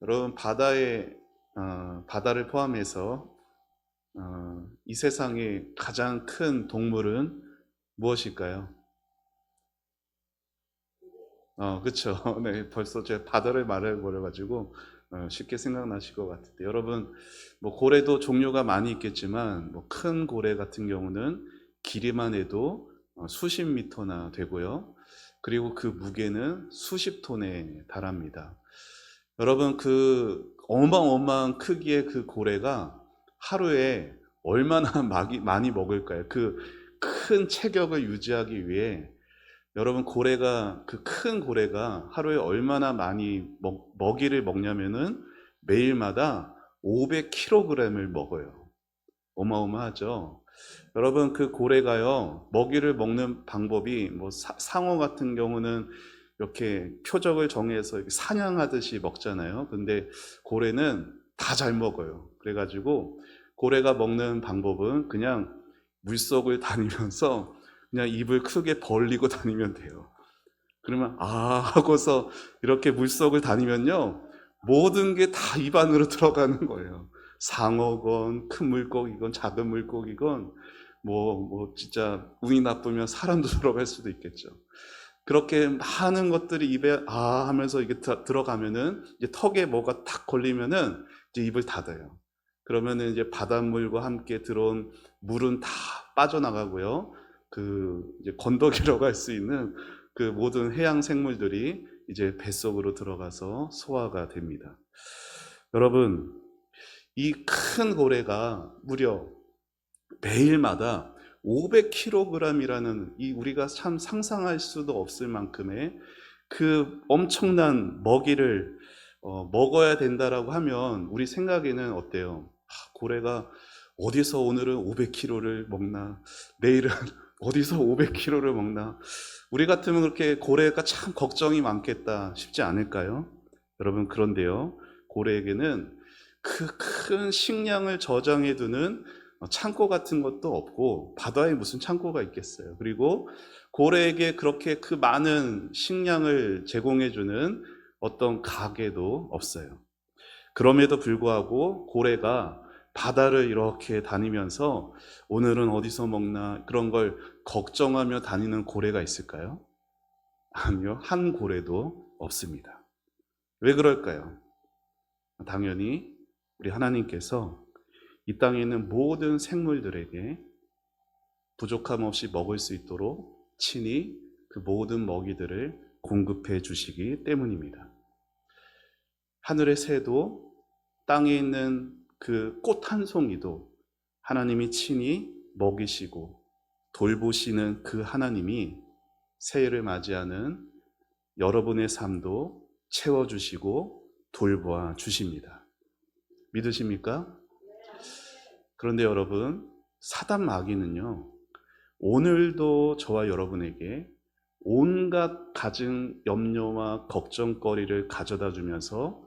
여러분 바다를 포함해서 이 세상의 가장 큰 동물은 무엇일까요? 그쵸. 네, 벌써 제가 바다를 말해버려가지고 쉽게 생각나실 것 같은데, 여러분 뭐 고래도 종류가 많이 있겠지만 뭐 큰 고래 같은 경우는 길이만 해도 수십 미터나 되고요. 그리고 그 무게는 수십 톤에 달합니다. 여러분 그 어마어마한 크기의 그 고래가 하루에 얼마나 많이 먹을까요? 그 큰 체격을 유지하기 위해 여러분 고래가 그 큰 고래가 하루에 얼마나 많이 먹이를 먹냐면은 매일마다 500kg을 먹어요. 어마어마하죠. 여러분 그 고래가요 먹이를 먹는 방법이 뭐 상어 같은 경우는 이렇게 표적을 정해서 이렇게 사냥하듯이 먹잖아요. 근데 고래는 다 잘 먹어요. 그래가지고 고래가 먹는 방법은 그냥 물속을 다니면서 그냥 입을 크게 벌리고 다니면 돼요. 그러면 하고서 이렇게 물속을 다니면요 모든 게 다 입안으로 들어가는 거예요. 상어건 큰 물고기건 작은 물고기건 뭐 진짜 운이 나쁘면 사람도 들어갈 수도 있겠죠. 그렇게 많은 것들이 입에 하면서 이게 들어가면은 이제 턱에 뭐가 탁 걸리면은 이제 입을 닫아요. 그러면은 이제 바닷물과 함께 들어온 물은 다 빠져나가고요. 그 이제 건더기라고 할 수 있는 그 모든 해양 생물들이 이제 뱃속으로 들어가서 소화가 됩니다. 여러분, 이 큰 고래가 무려 매일마다 500kg이라는 이 우리가 참 상상할 수도 없을 만큼의 그 엄청난 먹이를 먹어야 된다라고 하면 우리 생각에는 어때요? 고래가 어디서 오늘은 500kg를 먹나? 내일은 어디서 500kg를 먹나? 우리 같으면 그렇게 고래가 참 걱정이 많겠다 싶지 않을까요? 여러분 그런데요. 고래에게는 그 큰 식량을 저장해 두는 창고 같은 것도 없고 바다에 무슨 창고가 있겠어요. 그리고 고래에게 그렇게 그 많은 식량을 제공해 주는 어떤 가게도 없어요. 그럼에도 불구하고 고래가 바다를 이렇게 다니면서 오늘은 어디서 먹나 그런 걸 걱정하며 다니는 고래가 있을까요? 아니요. 한 고래도 없습니다. 왜 그럴까요? 당연히 우리 하나님께서 이 땅에 있는 모든 생물들에게 부족함 없이 먹을 수 있도록 친히 그 모든 먹이들을 공급해 주시기 때문입니다. 하늘의 새도 땅에 있는 그 꽃 한 송이도 하나님이 친히 먹이시고 돌보시는 그 하나님이 새해를 맞이하는 여러분의 삶도 채워주시고 돌보아 주십니다. 믿으십니까? 그런데 여러분, 사단 마귀는요, 오늘도 저와 여러분에게 온갖 가진 염려와 걱정거리를 가져다 주면서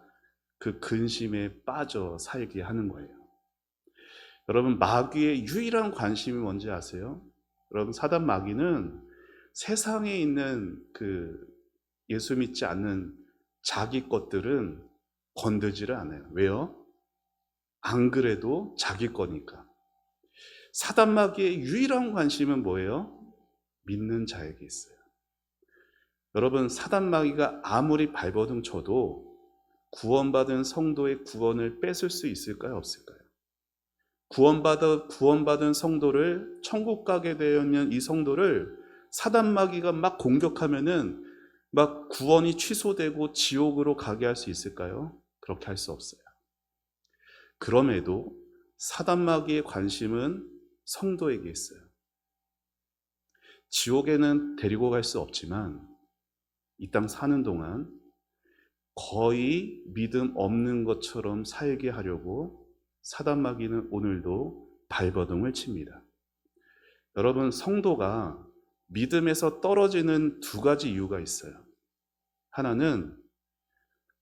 그 근심에 빠져 살게 하는 거예요. 여러분, 마귀의 유일한 관심이 뭔지 아세요? 여러분, 사단 마귀는 세상에 있는 그 예수 믿지 않는 자기 것들은 건들지를 않아요. 왜요? 안 그래도 자기 거니까. 사단 마귀의 유일한 관심은 뭐예요? 믿는 자에게 있어요. 여러분, 사단 마귀가 아무리 발버둥 쳐도 구원받은 성도의 구원을 뺏을 수 있을까요? 없을까요? 구원받은 성도를 천국 가게 되었는 이 성도를 사단 마귀가 막 공격하면은 막 구원이 취소되고 지옥으로 가게 할 수 있을까요? 그렇게 할 수 없어요. 그럼에도 사단 마귀의 관심은 성도에게 있어요. 지옥에는 데리고 갈 수 없지만 이 땅 사는 동안 거의 믿음 없는 것처럼 살게 하려고 사단 마귀는 오늘도 발버둥을 칩니다. 여러분, 성도가 믿음에서 떨어지는 두 가지 이유가 있어요. 하나는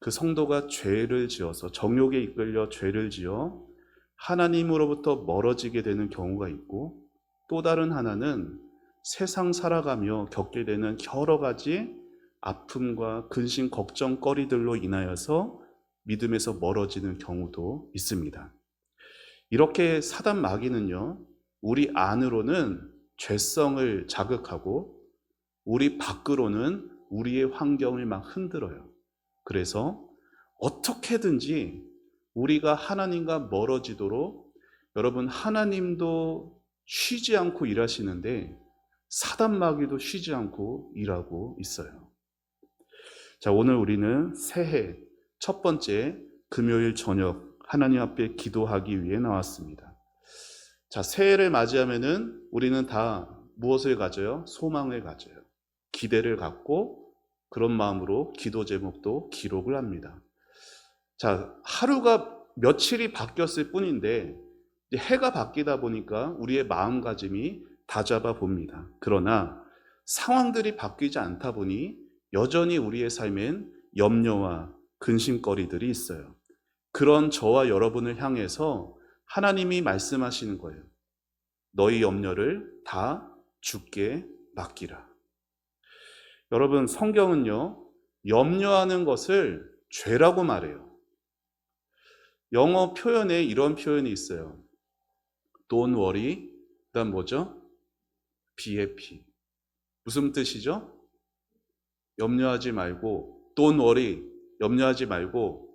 그 성도가 죄를 지어서 정욕에 이끌려 죄를 지어 하나님으로부터 멀어지게 되는 경우가 있고, 또 다른 하나는 세상 살아가며 겪게 되는 여러 가지 아픔과 근심 걱정거리들로 인하여서 믿음에서 멀어지는 경우도 있습니다. 이렇게 사단 마귀는요, 우리 안으로는 죄성을 자극하고 우리 밖으로는 우리의 환경을 막 흔들어요. 그래서 어떻게든지 우리가 하나님과 멀어지도록, 여러분, 하나님도 쉬지 않고 일하시는데 사단 마귀도 쉬지 않고 일하고 있어요. 자, 오늘 우리는 새해 첫 번째 금요일 저녁 하나님 앞에 기도하기 위해 나왔습니다. 자, 새해를 맞이하면은 우리는 다 무엇을 가져요? 소망을 가져요. 기대를 갖고 그런 마음으로 기도 제목도 기록을 합니다. 자, 하루가 며칠이 바뀌었을 뿐인데 이제 해가 바뀌다 보니까 우리의 마음가짐이 다잡아 봅니다. 그러나 상황들이 바뀌지 않다 보니 여전히 우리의 삶엔 염려와 근심거리들이 있어요. 그런 저와 여러분을 향해서 하나님이 말씀하시는 거예요. 너희 염려를 다 주께 맡기라. 여러분, 성경은요, 염려하는 것을 죄라고 말해요. 영어 표현에 이런 표현이 있어요. Don't worry. 그다음 뭐죠? BAP. 무슨 뜻이죠? 염려하지 말고, Don't worry. 염려하지 말고,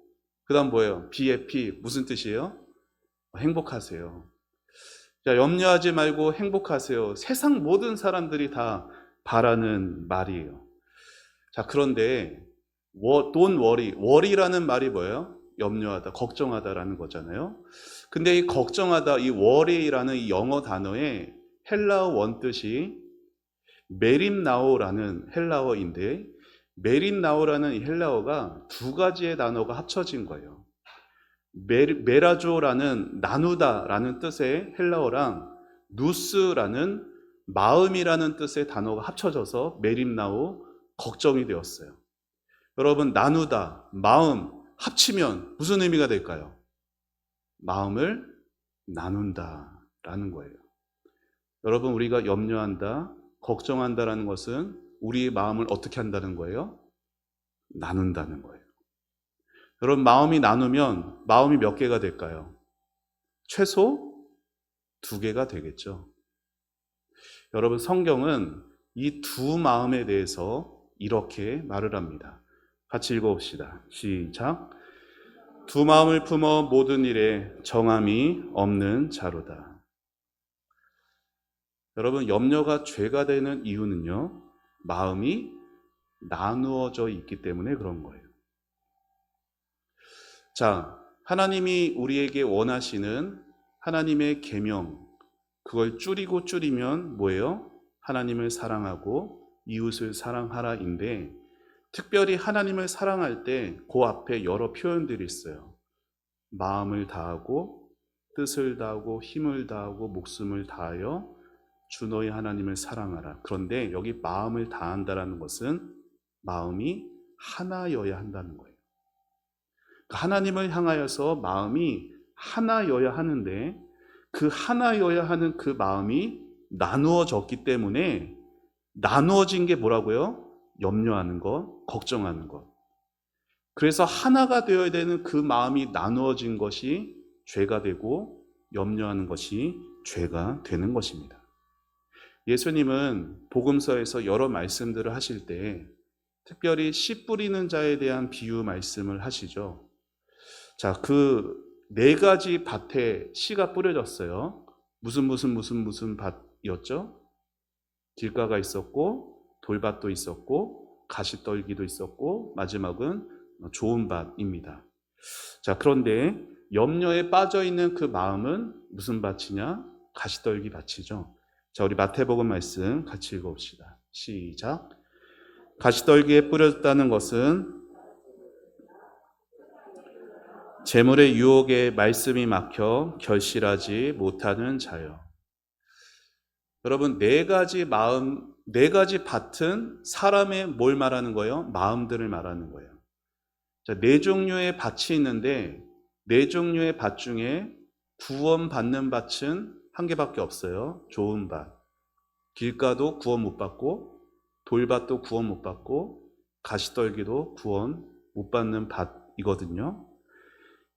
그다음 뭐예요? BAP. 무슨 뜻이에요? 행복하세요. 자, 염려하지 말고 행복하세요. 세상 모든 사람들이 다 바라는 말이에요. 자, 그런데 Don't worry. worry라는 말이 뭐예요? 염려하다, 걱정하다라는 거잖아요. 근데 이 걱정하다, 이 worry라는 이 영어 단어의 헬라어 원뜻이 메림나오라는 헬라어인데, 메림나오라는 이 헬라어가 두 가지의 단어가 합쳐진 거예요. 메라조라는 나누다라는 뜻의 헬라어랑 누스라는 마음이라는 뜻의 단어가 합쳐져서 메림나오, 걱정이 되었어요. 여러분, 나누다, 마음 합치면 무슨 의미가 될까요? 마음을 나눈다라는 거예요. 여러분, 우리가 염려한다, 걱정한다라는 것은 우리의 마음을 어떻게 한다는 거예요? 나눈다는 거예요. 여러분, 마음이 나누면 마음이 몇 개가 될까요? 최소 2개가 되겠죠. 여러분, 성경은 이 두 마음에 대해서 이렇게 말을 합니다. 같이 읽어봅시다. 시작. 두 마음을 품어 모든 일에 정함이 없는 자로다. 여러분, 염려가 죄가 되는 이유는요, 마음이 나누어져 있기 때문에 그런 거예요. 자, 하나님이 우리에게 원하시는 하나님의 계명, 그걸 줄이면 뭐예요? 하나님을 사랑하고 이웃을 사랑하라인데, 특별히 하나님을 사랑할 때 그 앞에 여러 표현들이 있어요. 마음을 다하고 뜻을 다하고 힘을 다하고 목숨을 다하여 주 너희 하나님을 사랑하라. 그런데 여기 마음을 다한다라는 것은 마음이 하나여야 한다는 거예요. 하나님을 향하여서 마음이 하나여야 하는데, 그 하나여야 하는 그 마음이 나누어졌기 때문에, 나누어진 게 뭐라고요? 염려하는 것, 걱정하는 것. 그래서 하나가 되어야 되는 그 마음이 나누어진 것이 죄가 되고, 염려하는 것이 죄가 되는 것입니다. 예수님은 복음서에서 여러 말씀들을 하실 때 특별히 씨 뿌리는 자에 대한 비유 말씀을 하시죠. 자, 그 4가지 밭에 씨가 뿌려졌어요. 무슨 밭이었죠? 길가가 있었고, 돌밭도 있었고, 가시떨기도 있었고, 마지막은 좋은 밭입니다. 자, 그런데 염려에 빠져 있는 그 마음은 무슨 밭이냐? 가시떨기 밭이죠. 자, 우리 마태복음 말씀 같이 읽어봅시다. 시작. 가시떨기에 뿌려졌다는 것은 재물의 유혹에 말씀이 막혀 결실하지 못하는 자요. 여러분, 4가지 마음, 4가지 밭은 사람의 뭘 말하는 거예요? 마음들을 말하는 거예요. 자, 4종류의 밭이 있는데 4종류의 밭 중에 구원받는 밭은 1개밖에 없어요. 좋은 밭. 길가도 구원 못 받고, 돌밭도 구원 못 받고, 가시떨기도 구원 못 받는 밭이거든요.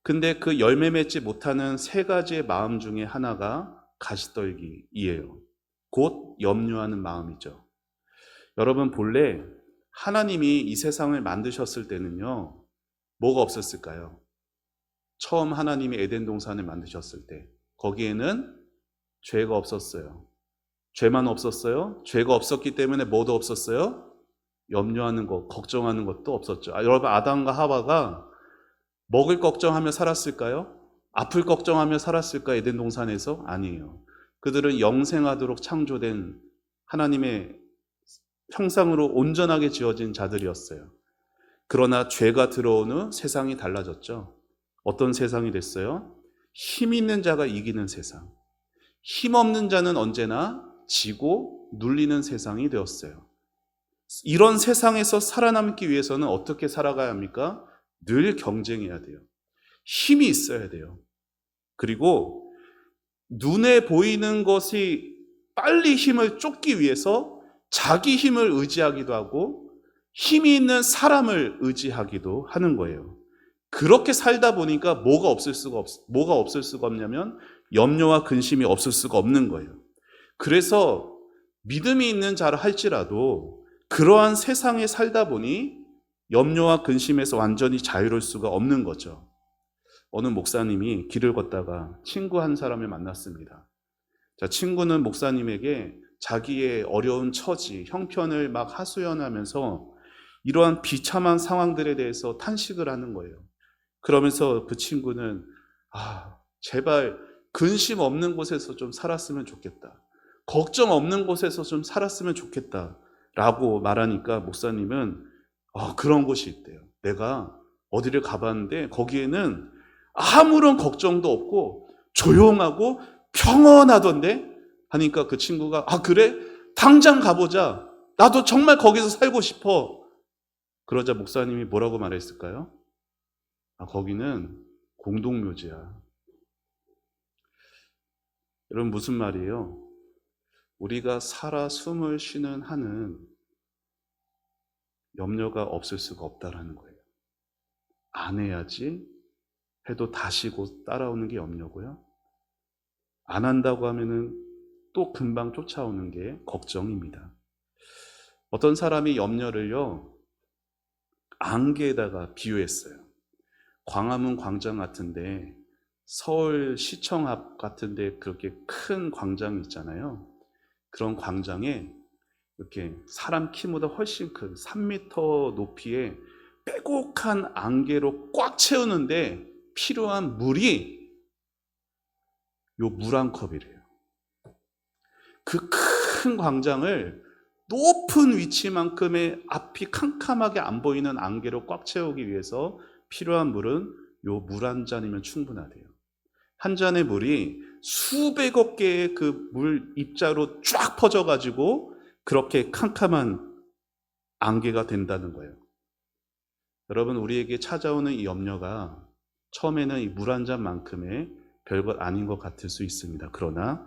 근데 그 열매 맺지 못하는 세 가지의 마음 중에 하나가 가시떨기이에요. 곧 염려하는 마음이죠. 여러분 본래 하나님이 이 세상을 만드셨을 때는요, 뭐가 없었을까요? 처음 하나님이 에덴 동산을 만드셨을 때 거기에는 죄가 없었어요. 죄만 없었어요? 죄가 없었기 때문에 뭐도 없었어요? 염려하는 것, 걱정하는 것도 없었죠. 여러분 아담과 하와가 먹을 걱정하며 살았을까요? 아플 걱정하며 살았을까? 에덴 동산에서? 아니에요. 그들은 영생하도록 창조된 하나님의 형상으로 온전하게 지어진 자들이었어요. 그러나 죄가 들어온 후 세상이 달라졌죠. 어떤 세상이 됐어요? 힘 있는 자가 이기는 세상. 힘 없는 자는 언제나 지고 눌리는 세상이 되었어요. 이런 세상에서 살아남기 위해서는 어떻게 살아가야 합니까? 늘 경쟁해야 돼요. 힘이 있어야 돼요. 그리고 눈에 보이는 것이 빨리 힘을 쫓기 위해서 자기 힘을 의지하기도 하고 힘이 있는 사람을 의지하기도 하는 거예요. 그렇게 살다 보니까 뭐가 없을 수가 없냐면 염려와 근심이 없을 수가 없는 거예요. 그래서 믿음이 있는 자라 할지라도 그러한 세상에 살다 보니 염려와 근심에서 완전히 자유로울 수가 없는 거죠. 어느 목사님이 길을 걷다가 친구 한 사람을 만났습니다. 자, 친구는 목사님에게 자기의 어려운 처지, 형편을 막 하소연하면서 이러한 비참한 상황들에 대해서 탄식을 하는 거예요. 그러면서 그 친구는 제발 근심 없는 곳에서 좀 살았으면 좋겠다. 걱정 없는 곳에서 좀 살았으면 좋겠다 라고 말하니까 목사님은 그런 곳이 있대요. 내가 어디를 가봤는데 거기에는 아무런 걱정도 없고 조용하고 평온하던데 하니까 그 친구가 그래? 당장 가보자. 나도 정말 거기서 살고 싶어. 그러자 목사님이 뭐라고 말했을까요? 거기는 공동묘지야. 여러분 무슨 말이에요? 우리가 살아 숨을 쉬는 한은 염려가 없을 수가 없다라는 거예요. 안 해야지 해도 다시 곧 따라오는 게 염려고요. 안 한다고 하면은 또 금방 쫓아오는 게 걱정입니다. 어떤 사람이 염려를요, 안개에다가 비유했어요. 광화문 광장 같은데 서울시청 앞 같은데 그렇게 큰 광장이 있잖아요. 그런 광장에 이렇게 사람 키보다 훨씬 큰 3m 높이의 빼곡한 안개로 꽉 채우는데 필요한 물이 요 물 한 컵이래요. 그 큰 광장을 높은 위치만큼의 앞이 캄캄하게 안 보이는 안개로 꽉 채우기 위해서 필요한 물은 요 물 한 잔이면 충분하대요. 한 잔의 물이 수백억 개의 그 물 입자로 쫙 퍼져가지고 그렇게 캄캄한 안개가 된다는 거예요. 여러분 우리에게 찾아오는 이 염려가 처음에는 이 물 한 잔만큼의 별것 아닌 것 같을 수 있습니다. 그러나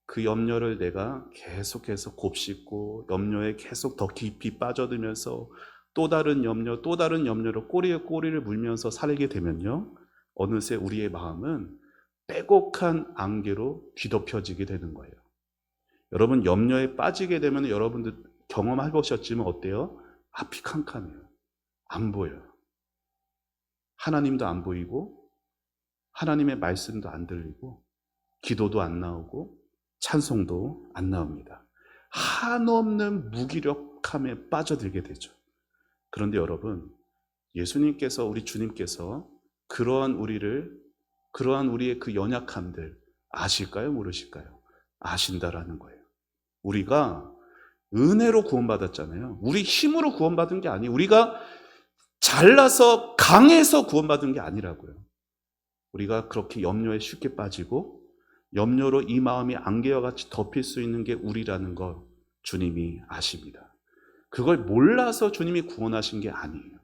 그 염려를 내가 계속해서 곱씹고 염려에 계속 더 깊이 빠져들면서 또 다른 염려로 꼬리에 꼬리를 물면서 살게 되면요, 어느새 우리의 마음은 빼곡한 안개로 뒤덮여지게 되는 거예요. 여러분 염려에 빠지게 되면 여러분들 경험해 보셨지만 어때요? 앞이 캄캄해요. 안 보여요. 하나님도 안 보이고 하나님의 말씀도 안 들리고 기도도 안 나오고 찬송도 안 나옵니다. 한없는 무기력함에 빠져들게 되죠. 그런데 여러분, 예수님께서, 우리 주님께서 그러한 우리의 그 연약함들 아실까요? 모르실까요? 아신다라는 거예요. 우리가 은혜로 구원받았잖아요. 우리 힘으로 구원받은 게 아니에요. 우리가 잘나서 강해서 구원받은 게 아니라고요. 우리가 그렇게 염려에 쉽게 빠지고 염려로 이 마음이 안개와 같이 덮일 수 있는 게 우리라는 걸 주님이 아십니다. 그걸 몰라서 주님이 구원하신 게 아니에요.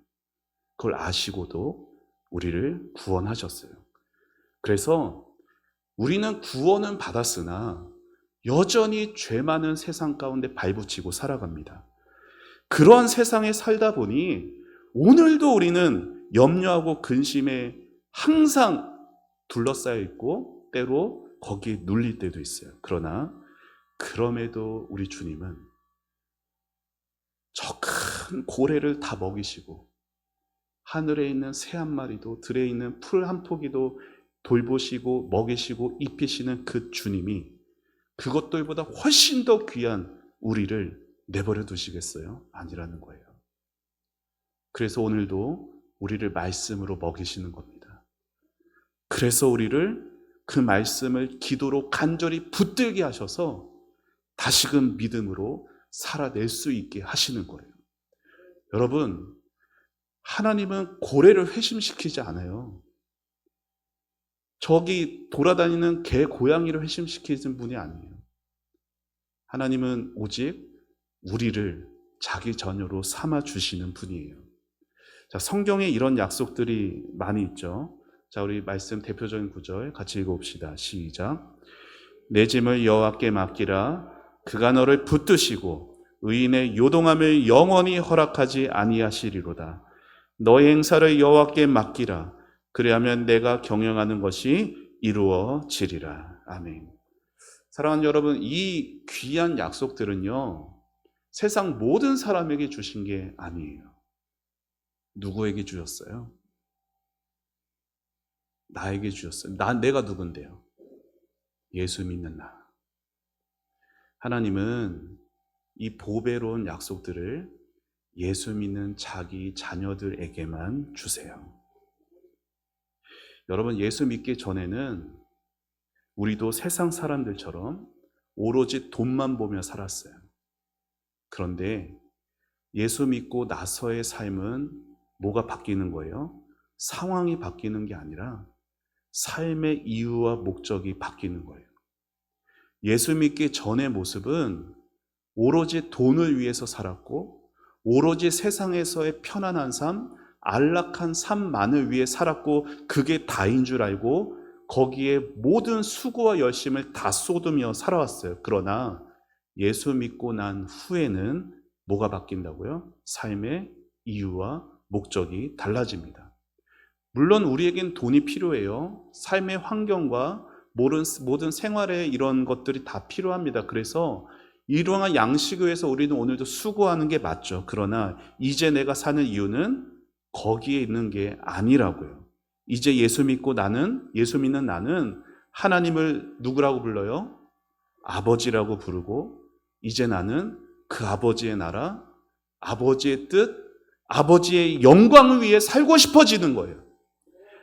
그걸 아시고도 우리를 구원하셨어요. 그래서 우리는 구원은 받았으나 여전히 죄 많은 세상 가운데 발붙이고 살아갑니다. 그러한 세상에 살다 보니 오늘도 우리는 염려하고 근심에 항상 둘러싸여 있고 때로 거기에 눌릴 때도 있어요. 그러나 그럼에도 우리 주님은 저 큰 고래를 다 먹이시고 하늘에 있는 새 한 마리도 들에 있는 풀 한 포기도 돌보시고 먹이시고 입히시는 그 주님이 그것들보다 훨씬 더 귀한 우리를 내버려 두시겠어요? 아니라는 거예요. 그래서 오늘도 우리를 말씀으로 먹이시는 겁니다. 그래서 우리를 그 말씀을 기도로 간절히 붙들게 하셔서 다시금 믿음으로 살아낼 수 있게 하시는 거예요. 여러분, 하나님은 고래를 회심시키지 않아요. 저기 돌아다니는 개, 고양이를 회심시키는 분이 아니에요. 하나님은 오직 우리를 자기 자녀로 삼아 주시는 분이에요. 자, 성경에 이런 약속들이 많이 있죠. 자, 우리 말씀 대표적인 구절 같이 읽어봅시다. 시작. 내 짐을 여호와께 맡기라. 그가 너를 붙드시고 의인의 요동함을 영원히 허락하지 아니하시리로다. 너의 행사를 여호와께 맡기라. 그리하면 내가 경영하는 것이 이루어지리라. 아멘. 사랑하는 여러분, 이 귀한 약속들은요, 세상 모든 사람에게 주신 게 아니에요. 누구에게 주셨어요? 나에게 주셨어요. 내가 누군데요? 예수 믿는 나. 하나님은 이 보배로운 약속들을 예수 믿는 자기 자녀들에게만 주세요. 여러분, 예수 믿기 전에는 우리도 세상 사람들처럼 오로지 돈만 보며 살았어요. 그런데 예수 믿고 나서의 삶은 뭐가 바뀌는 거예요? 상황이 바뀌는 게 아니라 삶의 이유와 목적이 바뀌는 거예요. 예수 믿기 전의 모습은 오로지 돈을 위해서 살았고 오로지 세상에서의 편안한 삶, 안락한 삶만을 위해 살았고 그게 다인 줄 알고 거기에 모든 수고와 열심을 다 쏟으며 살아왔어요. 그러나 예수 믿고 난 후에는 뭐가 바뀐다고요? 삶의 이유와 목적이 달라집니다. 물론 우리에겐 돈이 필요해요. 삶의 환경과 모든 생활의 이런 것들이 다 필요합니다. 그래서 이러한 양식을 위해서 우리는 오늘도 수고하는 게 맞죠. 그러나 이제 내가 사는 이유는 거기에 있는 게 아니라고요. 이제 예수 믿는 나는 하나님을 누구라고 불러요? 아버지라고 부르고 이제 나는 그 아버지의 나라, 아버지의 뜻, 아버지의 영광을 위해 살고 싶어지는 거예요.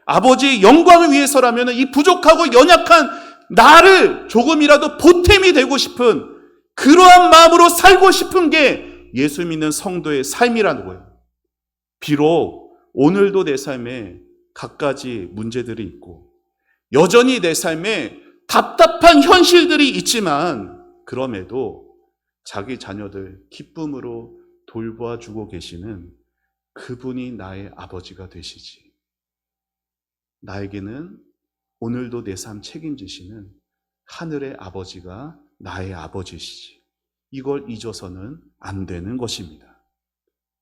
아버지의 영광을 위해서라면 이 부족하고 연약한 나를 조금이라도 보탬이 되고 싶은 그러한 마음으로 살고 싶은 게 예수 믿는 성도의 삶이라는 거예요. 비록 오늘도 내 삶에 갖가지 문제들이 있고 여전히 내 삶에 답답한 현실들이 있지만 그럼에도 자기 자녀들 기쁨으로 돌보아주고 계시는 그분이 나의 아버지가 되시지. 나에게는 오늘도 내 삶 책임지시는 하늘의 아버지가 나의 아버지시지. 이걸 잊어서는 안 되는 것입니다.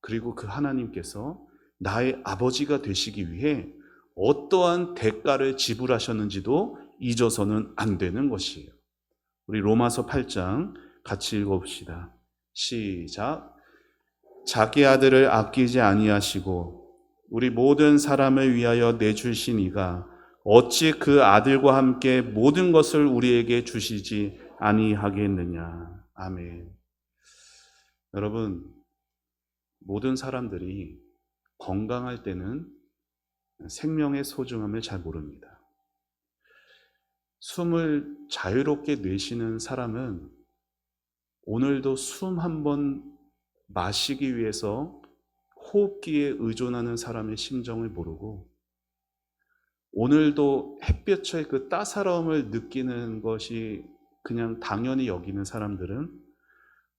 그리고 그 하나님께서 나의 아버지가 되시기 위해 어떠한 대가를 지불하셨는지도 잊어서는 안 되는 것이에요. 우리 로마서 8장 같이 읽어봅시다. 시작. 자기 아들을 아끼지 아니하시고 우리 모든 사람을 위하여 내주신 이가 어찌 그 아들과 함께 모든 것을 우리에게 주시지 아니하겠느냐. 아멘. 여러분, 모든 사람들이 건강할 때는 생명의 소중함을 잘 모릅니다. 숨을 자유롭게 내쉬는 사람은 오늘도 숨 한 번 마시기 위해서 호흡기에 의존하는 사람의 심정을 모르고 오늘도 햇볕의 그 따사로움을 느끼는 것이 그냥 당연히 여기는 사람들은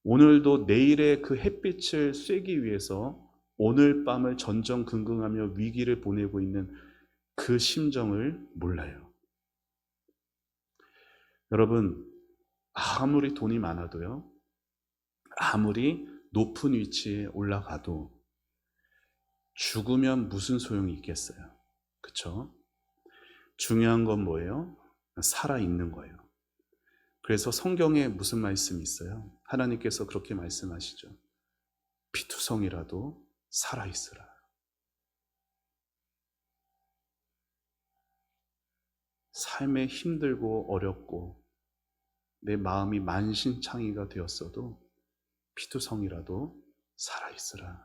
오늘도 내일의 그 햇빛을 쐬기 위해서 오늘 밤을 전전긍긍하며 위기를 보내고 있는 그 심정을 몰라요. 여러분, 아무리 돈이 많아도요, 아무리 높은 위치에 올라가도 죽으면 무슨 소용이 있겠어요? 그렇죠? 중요한 건 뭐예요? 살아있는 거예요. 그래서 성경에 무슨 말씀이 있어요? 하나님께서 그렇게 말씀하시죠. 피투성이라도 살아있으라. 삶에 힘들고 어렵고 내 마음이 만신창이가 되었어도 피투성이라도 살아있으라.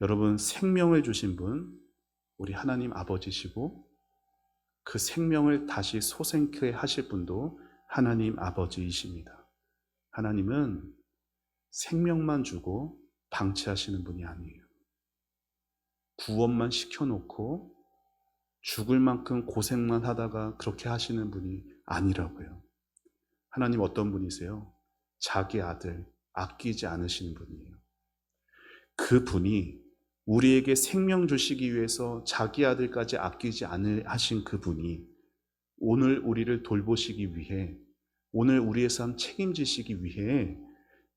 여러분, 생명을 주신 분 우리 하나님 아버지시고 그 생명을 다시 소생케 하실 분도 하나님 아버지이십니다. 하나님은 생명만 주고 방치하시는 분이 아니에요. 구원만 시켜놓고 죽을 만큼 고생만 하다가 그렇게 하시는 분이 아니라고요. 하나님 어떤 분이세요? 자기 아들 아끼지 않으시는 분이에요. 그 분이 우리에게 생명 주시기 위해서 자기 아들까지 아끼지 않으신 그 분이 오늘 우리를 돌보시기 위해, 오늘 우리의 삶 책임지시기 위해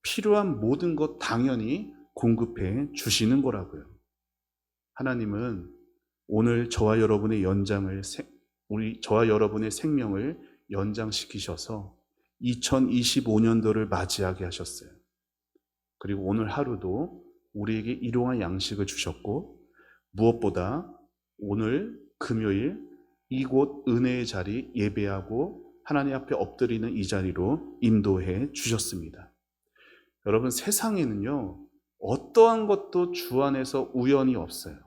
필요한 모든 것 당연히 공급해 주시는 거라고요. 하나님은 오늘 저와 여러분의 저와 여러분의 생명을 연장시키셔서 2025년도를 맞이하게 하셨어요. 그리고 오늘 하루도 우리에게 일용할 양식을 주셨고, 무엇보다 오늘 금요일 이곳 은혜의 자리 예배하고 하나님 앞에 엎드리는 이 자리로 인도해 주셨습니다. 여러분, 세상에는요 어떠한 것도 주 안에서 우연이 없어요.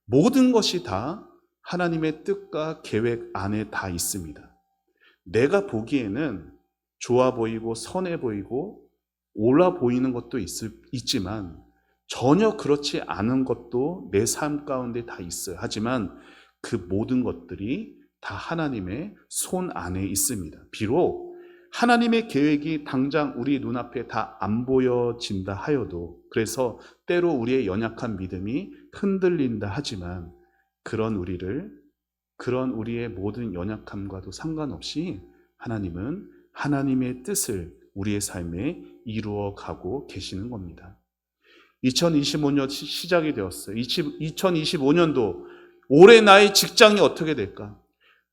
모든 것이 다 하나님의 뜻과 계획 안에 다 있습니다. 내가 보기에는 좋아 보이고 선해 보이고 옳아 보이는 것도 있지만 전혀 그렇지 않은 것도 내 삶 가운데 다 있어요. 하지만 그 모든 것들이 다 하나님의 손 안에 있습니다. 비록 하나님의 계획이 당장 우리 눈앞에 다 안 보여진다 하여도, 그래서 때로 우리의 연약한 믿음이 흔들린다 하지만 그런 우리의 모든 연약함과도 상관없이 하나님은 하나님의 뜻을 우리의 삶에 이루어 가고 계시는 겁니다. 2025년 시작이 되었어요. 2025년도 올해 나의 직장이 어떻게 될까?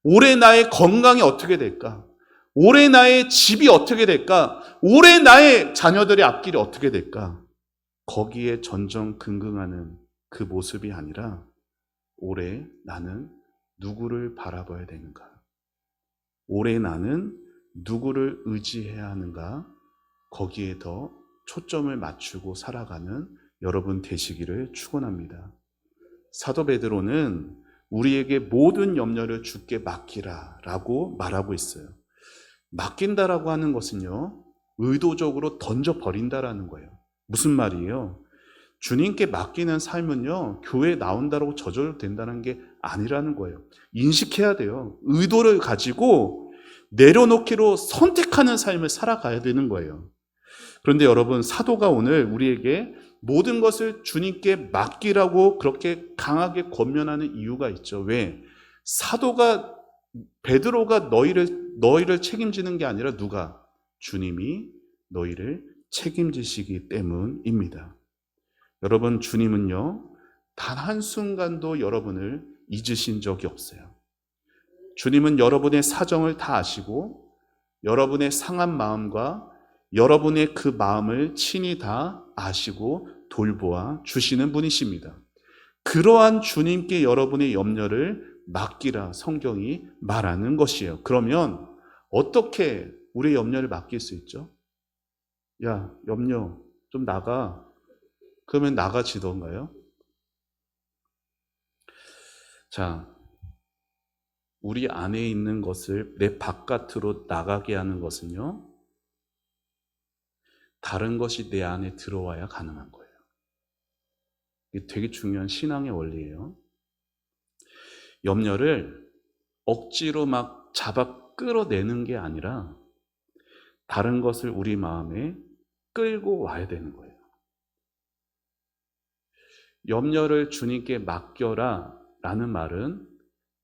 올해 나의 건강이 어떻게 될까? 올해 나의 집이 어떻게 될까? 올해 나의 자녀들의 앞길이 어떻게 될까? 거기에 전전긍긍하는 그 모습이 아니라 올해 나는 누구를 바라봐야 되는가? 올해 나는 누구를 의지해야 하는가? 거기에 더 초점을 맞추고 살아가는 여러분 되시기를 축원합니다. 사도 베드로는 우리에게 모든 염려를 주께 맡기라 라고 말하고 있어요. 맡긴다라고 하는 것은요, 의도적으로 던져버린다라는 거예요. 무슨 말이에요? 주님께 맡기는 삶은요, 교회에 나온다라고 저절로 된다는 게 아니라는 거예요. 인식해야 돼요. 의도를 가지고 내려놓기로 선택하는 삶을 살아가야 되는 거예요. 그런데 여러분, 사도가 오늘 우리에게 모든 것을 주님께 맡기라고 그렇게 강하게 권면하는 이유가 있죠. 왜? 베드로가 너희를 책임지는 게 아니라 누가? 주님이 너희를 책임지시기 때문입니다. 여러분, 주님은요 단 한순간도 여러분을 잊으신 적이 없어요. 주님은 여러분의 사정을 다 아시고 여러분의 상한 마음과 여러분의 그 마음을 친히 다 아시고 돌보아 주시는 분이십니다. 그러한 주님께 여러분의 염려를 맡기라 성경이 말하는 것이에요. 그러면 어떻게 우리의 염려를 맡길 수 있죠? 야, 염려 좀 나가. 그러면 나가지던가요? 자, 우리 안에 있는 것을 내 바깥으로 나가게 하는 것은요, 다른 것이 내 안에 들어와야 가능한 거예요. 이게 되게 중요한 신앙의 원리예요. 염려를 억지로 막 잡아 끌어내는 게 아니라 다른 것을 우리 마음에 끌고 와야 되는 거예요. 염려를 주님께 맡겨라 라는 말은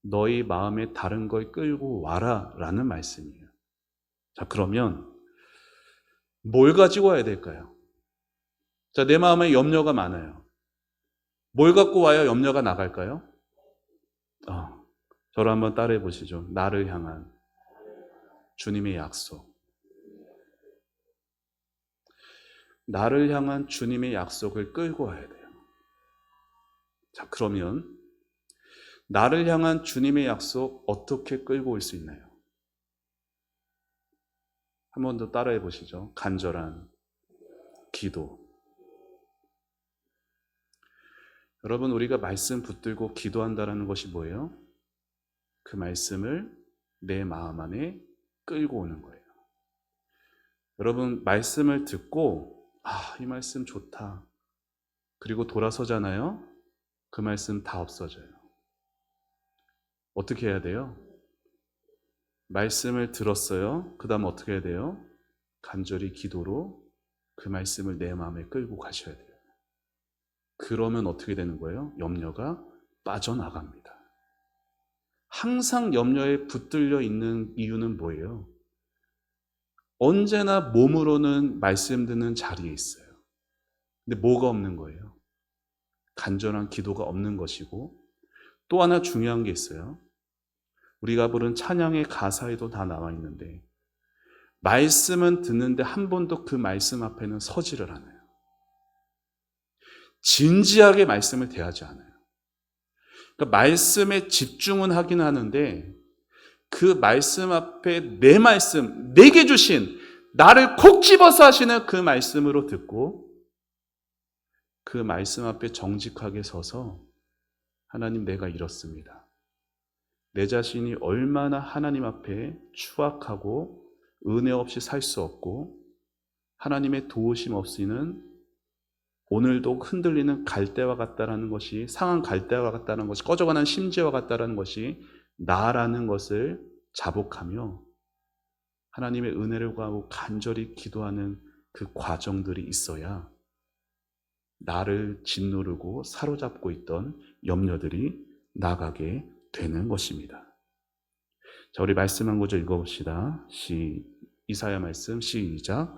너희 마음에 다른 걸 끌고 와라 라는 말씀이에요. 자, 그러면 뭘 가지고 와야 될까요? 자, 내 마음에 염려가 많아요. 뭘 갖고 와야 염려가 나갈까요? 저를 한번 따라해 보시죠. 나를 향한 주님의 약속. 나를 향한 주님의 약속을 끌고 와야 돼요. 자, 그러면 나를 향한 주님의 약속 어떻게 끌고 올 수 있나요? 한 번 더 따라해 보시죠. 간절한 기도. 여러분, 우리가 말씀 붙들고 기도한다는 것이 뭐예요? 그 말씀을 내 마음 안에 끌고 오는 거예요. 여러분, 말씀을 듣고 이 말씀 좋다. 그리고 돌아서잖아요. 그 말씀 다 없어져요. 어떻게 해야 돼요? 말씀을 들었어요. 그 다음 어떻게 해야 돼요? 간절히 기도로 그 말씀을 내 마음에 끌고 가셔야 돼요. 그러면 어떻게 되는 거예요? 염려가 빠져나갑니다. 항상 염려에 붙들려 있는 이유는 뭐예요? 언제나 몸으로는 말씀 듣는 자리에 있어요. 근데 뭐가 없는 거예요? 간절한 기도가 없는 것이고, 또 하나 중요한 게 있어요. 우리가 부른 찬양의 가사에도 다 나와 있는데, 말씀은 듣는데 한 번도 그 말씀 앞에는 서지를 않아요. 진지하게 말씀을 대하지 않아요. 그러니까 말씀에 집중은 하긴 하는데 그 말씀 앞에 내 말씀, 내게 주신 나를 콕 집어서 하시는 그 말씀으로 듣고 그 말씀 앞에 정직하게 서서 하나님, 내가 이렇습니다. 내 자신이 얼마나 하나님 앞에 추악하고 은혜 없이 살 수 없고 하나님의 도우심 없이는 오늘도 흔들리는 갈대와 같다라는 것이, 상한 갈대와 같다는 것이, 꺼져가는 심지와 같다라는 것이 나라는 것을 자복하며 하나님의 은혜를 구하고 간절히 기도하는 그 과정들이 있어야 나를 짓누르고 사로잡고 있던 염려들이 나가게 되는 것입니다. 자, 우리 말씀 한 구절 읽어봅시다. 이사야 말씀 시작.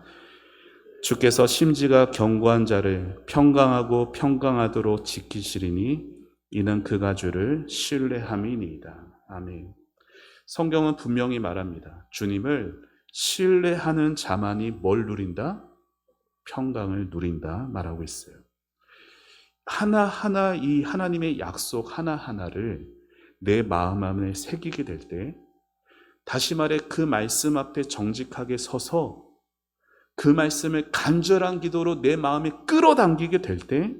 주께서 심지가 견고한 자를 평강하고 평강하도록 지키시리니 이는 그가 주를 신뢰함이니이다. 아멘. 성경은 분명히 말합니다. 주님을 신뢰하는 자만이 뭘 누린다? 평강을 누린다 말하고 있어요. 하나하나 이 하나님의 약속 하나하나를 내 마음 안에 새기게 될 때, 다시 말해 그 말씀 앞에 정직하게 서서 그 말씀을 간절한 기도로 내 마음에 끌어당기게 될 때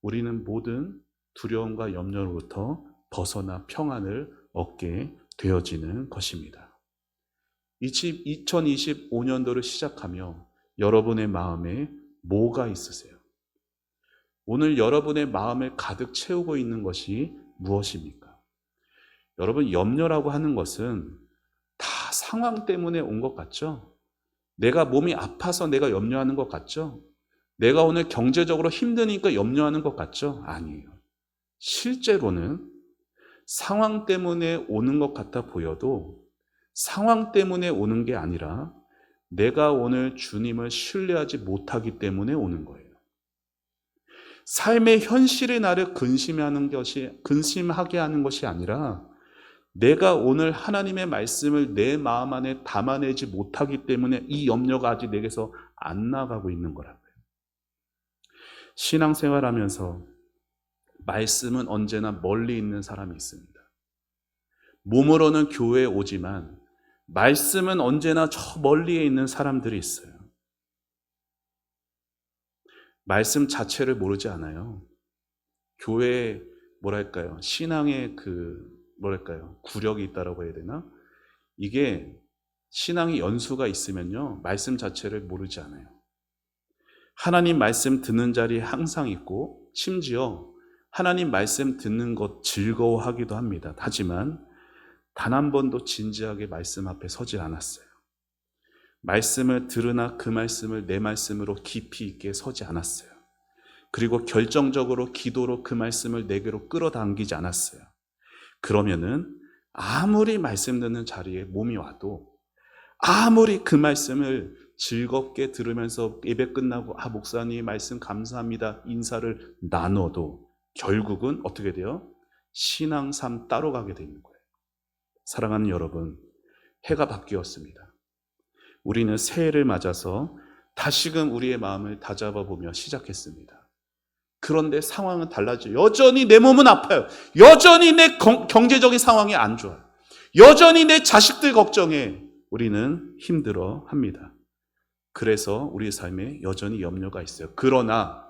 우리는 모든 두려움과 염려로부터 벗어나 평안을 얻게 되어지는 것입니다. 2025년도를 시작하며 여러분의 마음에 뭐가 있으세요? 오늘 여러분의 마음을 가득 채우고 있는 것이 무엇입니까? 여러분, 염려라고 하는 것은 다 상황 때문에 온 것 같죠? 내가 몸이 아파서 내가 염려하는 것 같죠? 내가 오늘 경제적으로 힘드니까 염려하는 것 같죠? 아니에요. 실제로는 상황 때문에 오는 것 같아 보여도 상황 때문에 오는 게 아니라 내가 오늘 주님을 신뢰하지 못하기 때문에 오는 거예요. 삶의 현실이 나를 근심하게 하는 것이 아니라 내가 오늘 하나님의 말씀을 내 마음 안에 담아내지 못하기 때문에 이 염려가 아직 내게서 안 나가고 있는 거라고요. 신앙생활하면서 말씀은 언제나 멀리 있는 사람이 있습니다. 몸으로는 교회에 오지만 말씀은 언제나 저 멀리에 있는 사람들이 있어요. 말씀 자체를 모르지 않아요. 교회에 신앙의 구력이 있다라고 해야 되나? 이게 신앙의 연수가 있으면요, 말씀 자체를 모르지 않아요. 하나님 말씀 듣는 자리에 항상 있고, 심지어 하나님 말씀 듣는 것 즐거워하기도 합니다. 하지만 단 한 번도 진지하게 말씀 앞에 서질 않았어요. 말씀을 들으나 그 말씀을 내 말씀으로 깊이 있게 서지 않았어요. 그리고 결정적으로 기도로 그 말씀을 내게로 끌어당기지 않았어요. 그러면은 아무리 말씀 듣는 자리에 몸이 와도, 아무리 그 말씀을 즐겁게 들으면서 예배 끝나고 목사님 말씀 감사합니다 인사를 나눠도 결국은 어떻게 돼요? 신앙 삶 따로 가게 되는 거예요. 사랑하는 여러분, 해가 바뀌었습니다. 우리는 새해를 맞아서 다시금 우리의 마음을 다잡아 보며 시작했습니다. 그런데 상황은 달라져요. 여전히 내 몸은 아파요. 여전히 내 경제적인 상황이 안 좋아요. 여전히 내 자식들 걱정에 우리는 힘들어 합니다. 그래서 우리 삶에 여전히 염려가 있어요. 그러나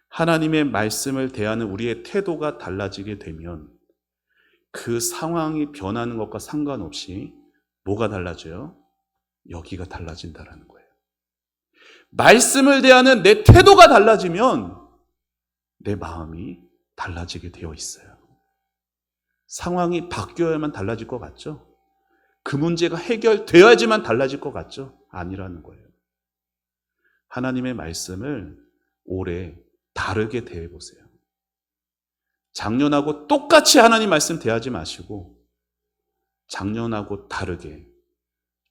하나님의 말씀을 대하는 우리의 태도가 달라지게 되면 그 상황이 변하는 것과 상관없이 뭐가 달라져요? 여기가 달라진다라는 거예요. 말씀을 대하는 내 태도가 달라지면 내 마음이 달라지게 되어 있어요. 상황이 바뀌어야만 달라질 것 같죠? 그 문제가 해결되어야지만 달라질 것 같죠? 아니라는 거예요. 하나님의 말씀을 올해 다르게 대해보세요. 작년하고 똑같이 하나님 말씀 대하지 마시고 작년하고 다르게,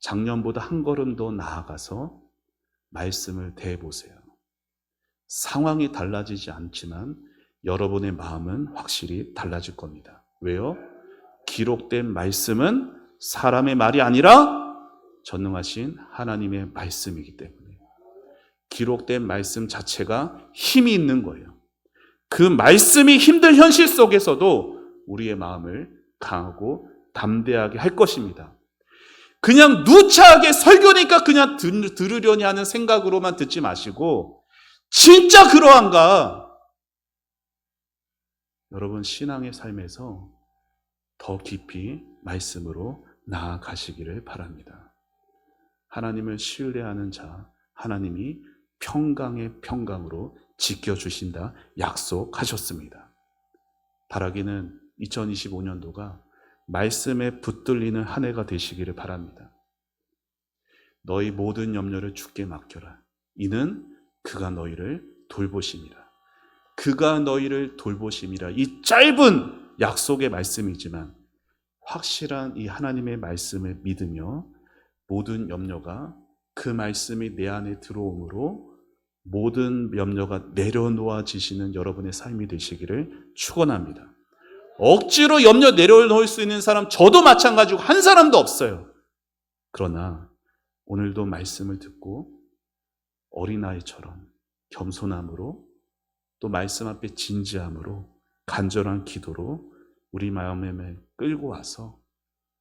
작년보다 한 걸음 더 나아가서 말씀을 대해보세요. 상황이 달라지지 않지만 여러분의 마음은 확실히 달라질 겁니다. 왜요? 기록된 말씀은 사람의 말이 아니라 전능하신 하나님의 말씀이기 때문에 기록된 말씀 자체가 힘이 있는 거예요. 그 말씀이 힘든 현실 속에서도 우리의 마음을 강하고 담대하게 할 것입니다. 그냥 누차하게 설교니까 그냥 들으려니 하는 생각으로만 듣지 마시고 진짜 그러한가? 여러분 신앙의 삶에서 더 깊이 말씀으로 나아가시기를 바랍니다. 하나님을 신뢰하는 자, 하나님이 평강의 평강으로 지켜주신다 약속하셨습니다. 바라기는 2025년도가 말씀에 붙들리는 한 해가 되시기를 바랍니다. 너희 모든 염려를 주께 맡겨라. 이는 그가 너희를 돌보심이라. 그가 너희를 돌보심이라. 이 짧은 약속의 말씀이지만 확실한 이 하나님의 말씀을 믿으며 모든 염려가 그 말씀이 내 안에 들어오므로 모든 염려가 내려놓아지시는 여러분의 삶이 되시기를 축원합니다. 억지로 염려 내려놓을 수 있는 사람 저도 마찬가지고 한 사람도 없어요. 그러나 오늘도 말씀을 듣고 어린아이처럼 겸손함으로 또 말씀 앞에 진지함으로 간절한 기도로 우리 마음에 끌고 와서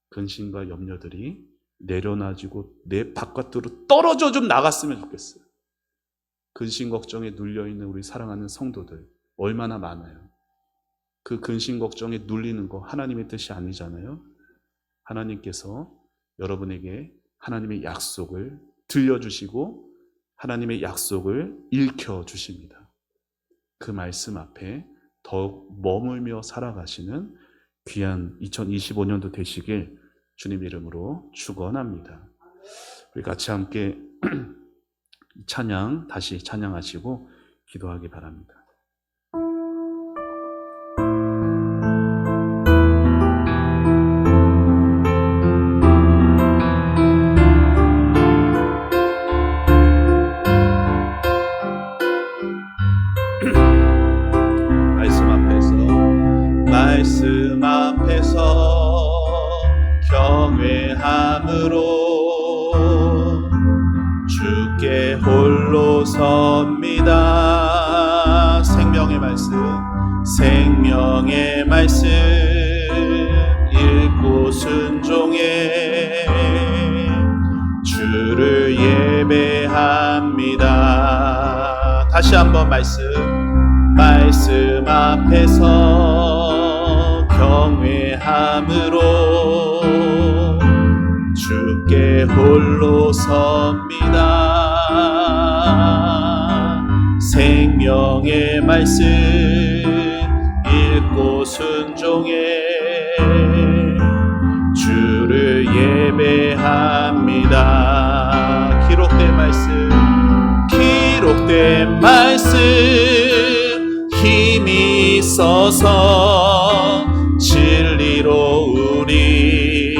근심과 염려들이 내려놔지고 내 바깥으로 떨어져 좀 나갔으면 좋겠어요. 근심 걱정에 눌려있는 우리 사랑하는 성도들 얼마나 많아요. 그 근심 걱정에 눌리는 거 하나님의 뜻이 아니잖아요. 하나님께서 여러분에게 하나님의 약속을 들려주시고 하나님의 약속을 읽혀주십니다. 그 말씀 앞에 더욱 머물며 살아가시는 귀한 2025년도 되시길 주님 이름으로 축원합니다. 우리 같이 함께 찬양 다시 찬양하시고 기도하기 바랍니다. 말씀 앞에서 경외함으로 주께 홀로 섭니다. 생명의 말씀 읽고 순종해 주를 예배합니다. 다시 한번 말씀 앞에서 경외함으로 주께 홀로 섭니다. 생명의 말씀 읽고 순종해 주를 예배합니다. 기록된 말씀 힘이 있어서 진리로 우리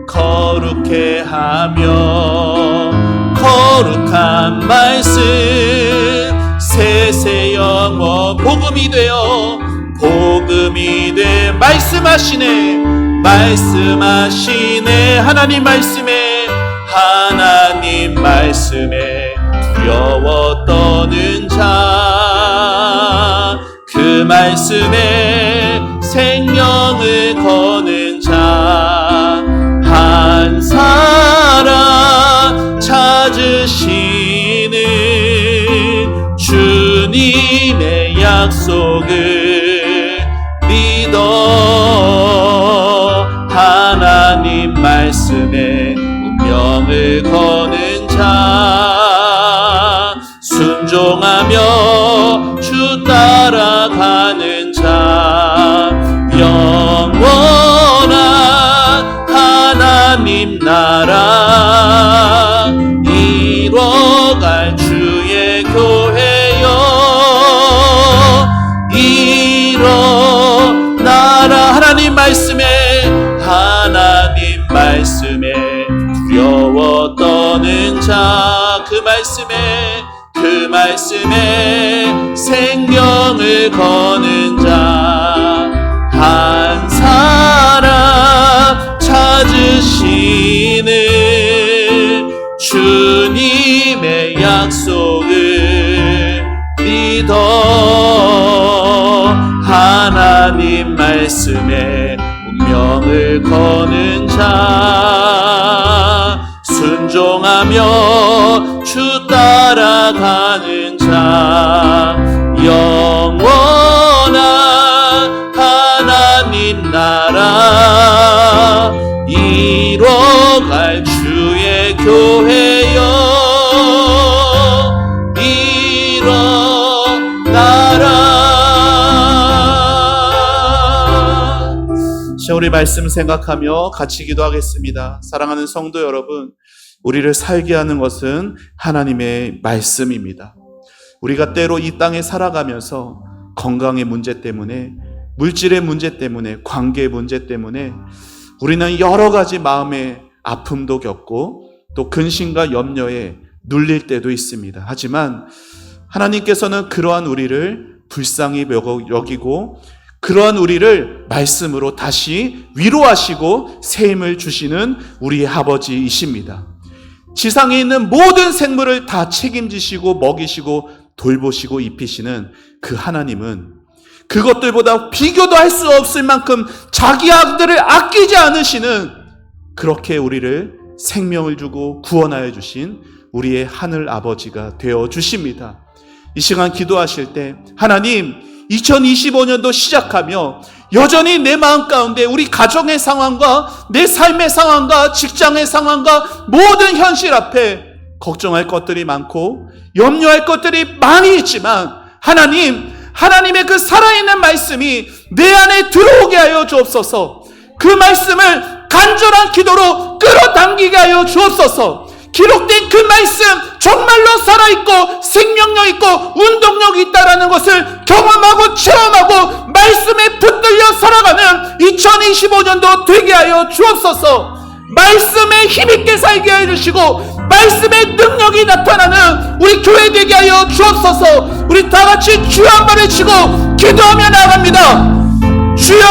거룩해 하며 거룩한 말씀 세세 영원 복음이 돼 말씀하시네. 말씀하시네. 하나님 말씀에 두려워 떠는 자, 그 말씀에 생명을 거는 자, 한 사람 찾으시는 주님의 약속을 믿어. 하나님 말씀에 운명을 거는 자, 순종하며 주 따라가는 자, 영원한 하나님 나라 이뤄갈 주의 교회여, 일어나라. 하나님 말씀에 두려워 떠는 자, 그 말씀에 생명을 거는 자, 한 사람 찾으시는 주님의 약속을 믿어. 하나님 말씀에 운명을 거는 자, 순종하며 주 따라가는 자, 영원한 하나님 나라 이뤄갈 주의 교회여, 일어나라. 우리 말씀 생각하며 같이 기도하겠습니다. 사랑하는 성도 여러분, 우리를 살게 하는 것은 하나님의 말씀입니다. 우리가 때로 이 땅에 살아가면서 건강의 문제 때문에, 물질의 문제 때문에, 관계의 문제 때문에 우리는 여러 가지 마음의 아픔도 겪고 또 근심과 염려에 눌릴 때도 있습니다. 하지만 하나님께서는 그러한 우리를 불쌍히 여기고 그러한 우리를 말씀으로 다시 위로하시고 새 힘을 주시는 우리의 아버지이십니다. 지상에 있는 모든 생물을 다 책임지시고 먹이시고 돌보시고 입히시는 그 하나님은 그것들보다 비교도 할 수 없을 만큼 자기 아들을 아끼지 않으시는, 그렇게 우리를 생명을 주고 구원하여 주신 우리의 하늘 아버지가 되어 주십니다. 이 시간 기도하실 때 하나님, 2025년도 시작하며 여전히 내 마음 가운데 우리 가정의 상황과 내 삶의 상황과 직장의 상황과 모든 현실 앞에 걱정할 것들이 많고 염려할 것들이 많이 있지만 하나님의 그 살아있는 말씀이 내 안에 들어오게 하여 주옵소서. 그 말씀을 간절한 기도로 끌어당기게 하여 주옵소서. 기록된 그 말씀 정말로 살아있고 생명력 있고 운동력이 있다라는 것을 경험하고 체험하고 말씀에 붙들려 살아가는 2025년도 되게 하여 주옵소서. 말씀에 힘있게 살게 하여 주시고 말씀의 능력이 나타나는 우리 교회 되게 하여 주옵소서. 우리 다같이 주여 한번 외치고 기도하며 나갑니다. 주여!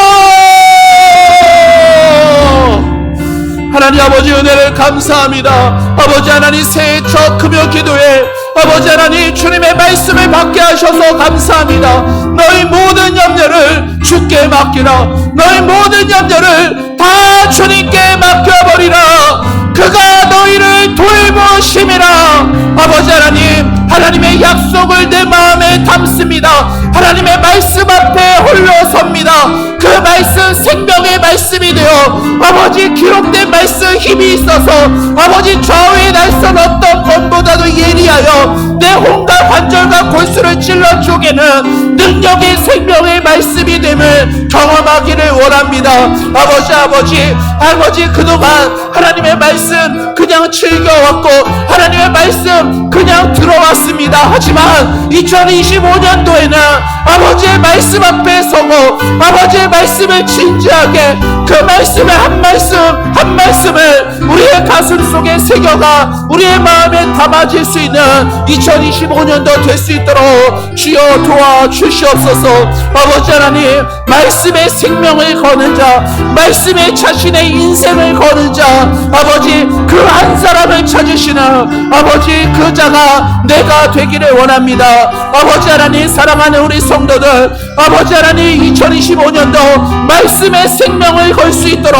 하나님 아버지 은혜를 감사합니다. 아버지 하나님 새해 첫 금요 기도에 아버지 하나님 주님의 말씀을 받게 하셔서 감사합니다. 너희 모든 염려를 주께 맡기라. 너희 모든 염려를 다 주님께 맡겨버리라. 그가 너희를 돌보심이라. 아버지 하나님의 약속을 내 마음에 담습니다. 하나님의 말씀 앞에 홀로 섭니다. 그 말씀 생명의 말씀이 되어 아버지 기록된 말씀 힘이 있어서 아버지 좌우의 날선 어떤 검보다도 예리하여 내 혼과 관절과 골수를 찔러 쪼개는 능력의 생명의 말씀이 됨을 경험하기를 원합니다. 아버지 그동안 하나님의 말씀 그냥 즐겨왔고 하나님의 말씀 그냥 들어왔습니다. 하지만 2025년도에는 아버지의 말씀 앞에 서고 아버지의 말씀을 진지하게 그 말씀의 한 말씀 한 말씀을 우리의 가슴 속에 새겨가 우리의 마음에 담아질 수 있는 2025년도 될 수 있도록 주여 도와주시옵소서. 아버지 하나님, 말씀의 생명을 거는 자, 말씀에 자신의 인생을 거는 자, 아버지 그 한 사람을 찾으시는 아버지 그 자가 내가 되기를 원합니다. 아버지 하나님, 사랑하는 우리 성도들, 아버지 하나님 2025년도 말씀의 생명을 걸 수 있도록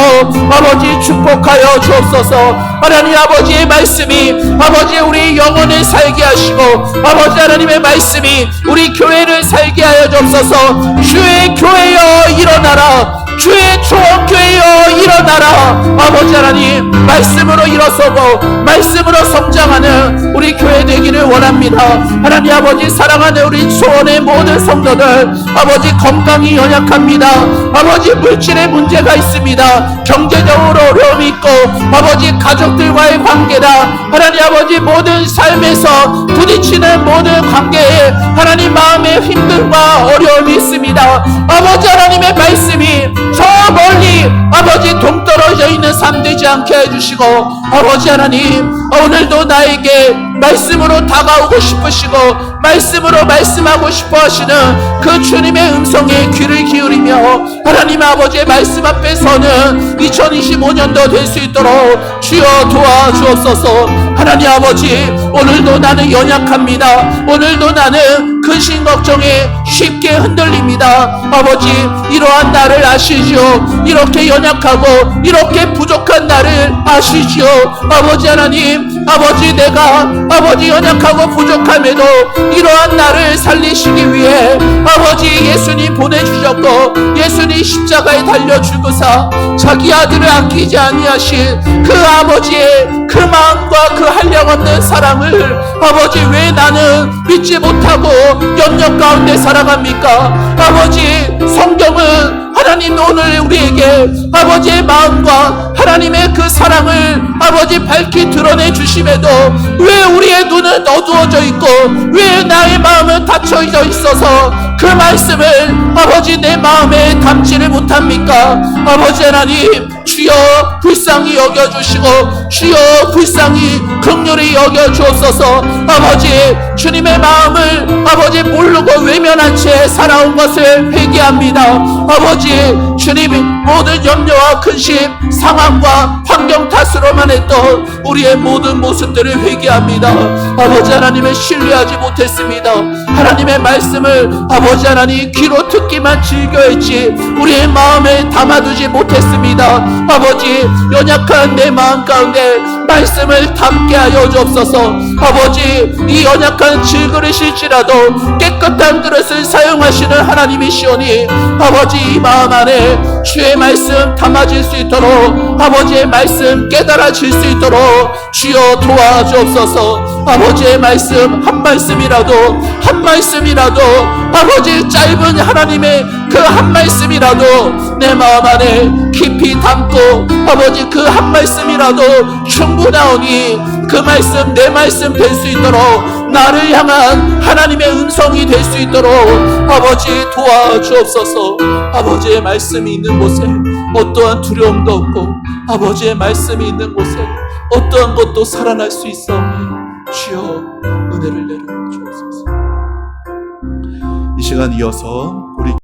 아버지 축복하여 주옵소서. 하나님 아버지의 말씀이 아버지 우리 영혼을 살게 하시고 아버지 하나님의 말씀이 우리 교회를 살게 하여 주옵소서. 주의 교회여 일어나라, 주의 초원교회여 일어나라. 아버지 하나님, 말씀으로 일어서고 말씀으로 성장하는 우리 교회 되기를 원합니다. 하나님 아버지, 사랑하는 우리 초원의 모든 성도들, 아버지 건강이 연약합니다. 아버지 물질의 문제가 있습니다. 경제적으로 어려움이 있고 아버지 가족들과의 관계다, 하나님 아버지 모든 삶에서 부딪히는 모든 관계에 하나님 마음에 힘듦과 어려움이 있습니다. 아버지 하나님의 말씀이 저 멀리 아버지 동떨어져 있는 삶 되지 않게 해주시고 아버지 하나님, 오늘도 나에게 말씀으로 다가오고 싶으시고 말씀으로 말씀하고 싶어 하시는 그 주님의 음성에 귀를 기울이며 하나님 아버지의 말씀 앞에 서는 2025년도 될 수 있도록 주여 도와주옵소서. 하나님 아버지, 오늘도 나는 연약합니다. 오늘도 나는 근심 걱정에 쉽게 흔들립니다. 아버지, 이러한 나를 아시죠? 이렇게 연약하고 이렇게 부족한 나를 아시죠? 아버지 하나님, 아버지 내가 아버지 연약하고 부족함에도 이러한 나를 살리시기 위해 아버지 예수님 보내주셨고 예수님 십자가에 달려 죽으사 자기 아들을 아끼지 아니하신 그 아버지의 그 마음과 그 한량없는 사랑을 아버지 왜 나는 믿지 못하고 염려 가운데 살아갑니까? 아버지, 성경은 하나님 오늘 우리에게 아버지의 마음과 하나님의 그 사랑을 아버지 밝히 드러내 주심에도 왜 우리의 눈은 어두워져 있고 왜 나의 마음은 닫혀져 있어서 그 말씀을 아버지 내 마음에 담지를 못합니까? 아버지 하나님, 주여 불쌍히 여겨주시고 주여 불쌍히 긍휼히 여겨주옵소서. 아버지, 주님의 마음을 아버지 모르고 외면한 채 살아온 것을 회개합니다. 아버지, 주님이 모든 염려와 근심 상황과 환경 탓으로만 했던 우리의 모든 모습들을 회개합니다. 아버지 하나님을 신뢰하지 못했습니다. 하나님의 말씀을 아버지 하나님 귀로 듣기만 즐겨했지 우리의 마음에 담아두지 못했습니다. 아버지, 연약한 내 마음 가운데 말씀을 담게 하여 주옵소서. 아버지, 이 연약한 질그릇일지라도 깨끗한 그릇을 사용하시는 하나님이시오니 아버지, 이 마음 안에 주의 말씀 담아질 수 있도록 아버지의 말씀 깨달아질 수 있도록 주여 도와주옵소서. 아버지의 말씀 한 말씀이라도 아버지 짧은 하나님의 그 한 말씀이라도 내 마음 안에 깊이 담고 아버지 그 한 말씀이라도 충분하오니 그 말씀 내 말씀 될 수 있도록 나를 향한 하나님의 음성이 될 수 있도록 아버지 도와주옵소서. 아버지의 말씀이 있는 곳에 어떠한 두려움도 없고 아버지의 말씀이 있는 곳에 어떠한 것도 살아날 수 있사오니 주여 은혜를 내려 주옵소서. 이 시간 이어서